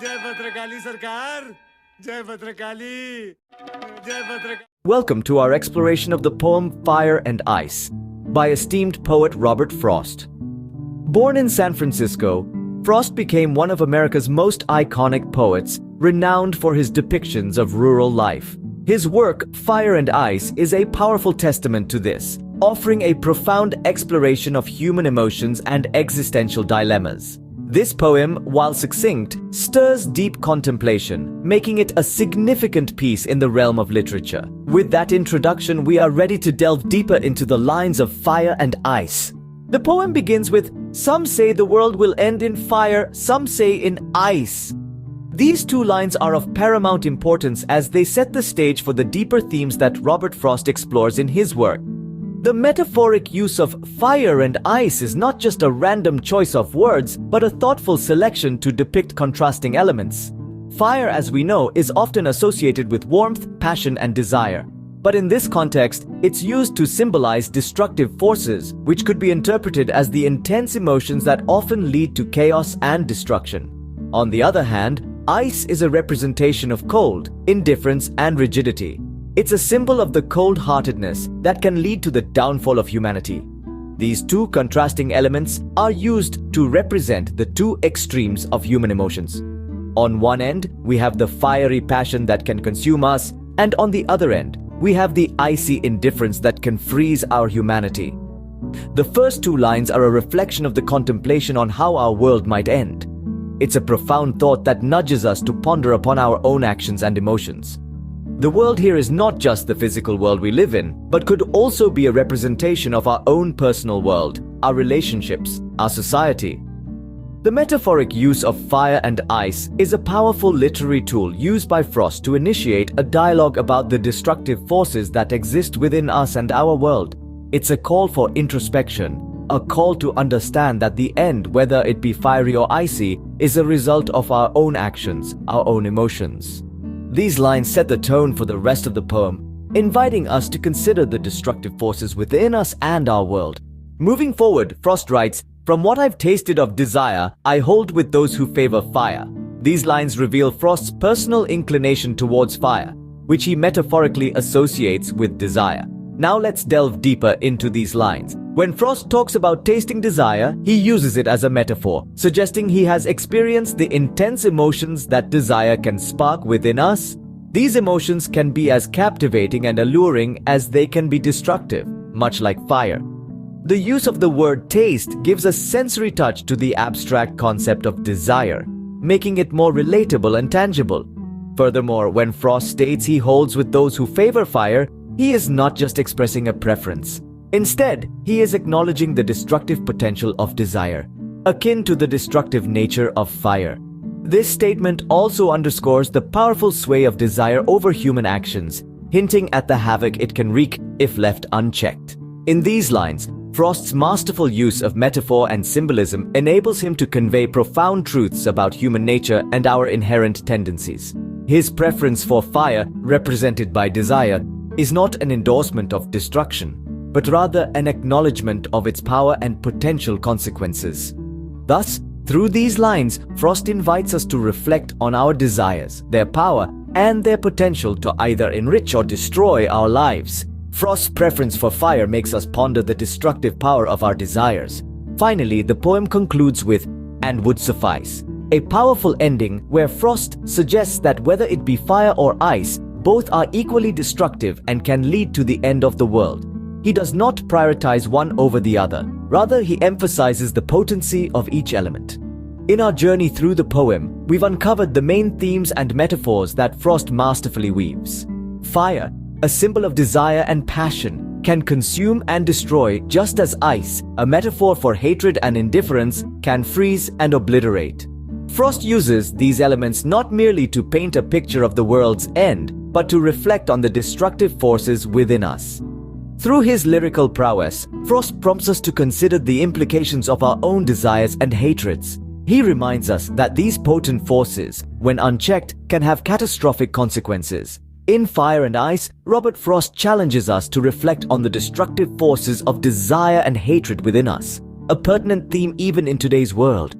जय भद्रकाली सरकार, जय भद्रकाली, जय Bhadrakali. Welcome to our exploration of the poem Fire and Ice by esteemed poet Robert Frost. Born in San Francisco, Frost became one of America's most iconic poets, renowned for his depictions of rural life. His work, Fire and Ice, is a powerful testament to this, offering a profound exploration of human emotions and existential dilemmas. This poem, while succinct, stirs deep contemplation, making it a significant piece in the realm of literature. With that introduction, we are ready to delve deeper into the lines of Fire and Ice. The poem begins with, "Some say the world will end in fire, some say in ice." These two lines are of paramount importance as they set the stage for the deeper themes that Robert Frost explores in his work. The metaphoric use of fire and ice is not just a random choice of words, but a thoughtful selection to depict contrasting elements. Fire, as we know, is often associated with warmth, passion, and desire. But in this context, it's used to symbolize destructive forces, which could be interpreted as the intense emotions that often lead to chaos and destruction. On the other hand, ice is a representation of cold, indifference, and rigidity. It's a symbol of the cold-heartedness that can lead to the downfall of humanity. These two contrasting elements are used to represent the two extremes of human emotions. On one end, we have the fiery passion that can consume us, and on the other end, we have the icy indifference that can freeze our humanity. The first two lines are a reflection of the contemplation on how our world might end. It's a profound thought that nudges us to ponder upon our own actions and emotions. The world here is not just the physical world we live in, but could also be a representation of our own personal world, our relationships, our society. The metaphoric use of fire and ice is a powerful literary tool used by Frost to initiate a dialogue about the destructive forces that exist within us and our world. It's a call for introspection, a call to understand that the end, whether it be fiery or icy, is a result of our own actions, our own emotions. These lines set the tone for the rest of the poem, inviting us to consider the destructive forces within us and our world. Moving forward, Frost writes, "From what I've tasted of desire, I hold with those who favor fire." These lines reveal Frost's personal inclination towards fire, which he metaphorically associates with desire. Now let's delve deeper into these lines. When Frost talks about tasting desire, he uses it as a metaphor, suggesting he has experienced the intense emotions that desire can spark within us. These emotions can be as captivating and alluring as they can be destructive, much like fire. The use of the word taste gives a sensory touch to the abstract concept of desire, making it more relatable and tangible. Furthermore, when Frost states he holds with those who favor fire, he is not just expressing a preference. Instead, he is acknowledging the destructive potential of desire, akin to the destructive nature of fire. This statement also underscores the powerful sway of desire over human actions, hinting at the havoc it can wreak if left unchecked. In these lines, Frost's masterful use of metaphor and symbolism enables him to convey profound truths about human nature and our inherent tendencies. His preference for fire, represented by desire, is not an endorsement of destruction, but rather an acknowledgement of its power and potential consequences. Thus, through these lines, Frost invites us to reflect on our desires, their power, and their potential to either enrich or destroy our lives. Frost's preference for fire makes us ponder the destructive power of our desires. Finally, the poem concludes with, "and would suffice," a powerful ending where Frost suggests that whether it be fire or ice, both are equally destructive and can lead to the end of the world. He does not prioritize one over the other. Rather, he emphasizes the potency of each element. In our journey through the poem, we've uncovered the main themes and metaphors that Frost masterfully weaves. Fire, a symbol of desire and passion, can consume and destroy just as ice, a metaphor for hatred and indifference, can freeze and obliterate. Frost uses these elements not merely to paint a picture of the world's end, but to reflect on the destructive forces within us. Through his lyrical prowess, Frost prompts us to consider the implications of our own desires and hatreds. He reminds us that these potent forces, when unchecked, can have catastrophic consequences. In Fire and Ice, Robert Frost challenges us to reflect on the destructive forces of desire and hatred within us, a pertinent theme even in today's world.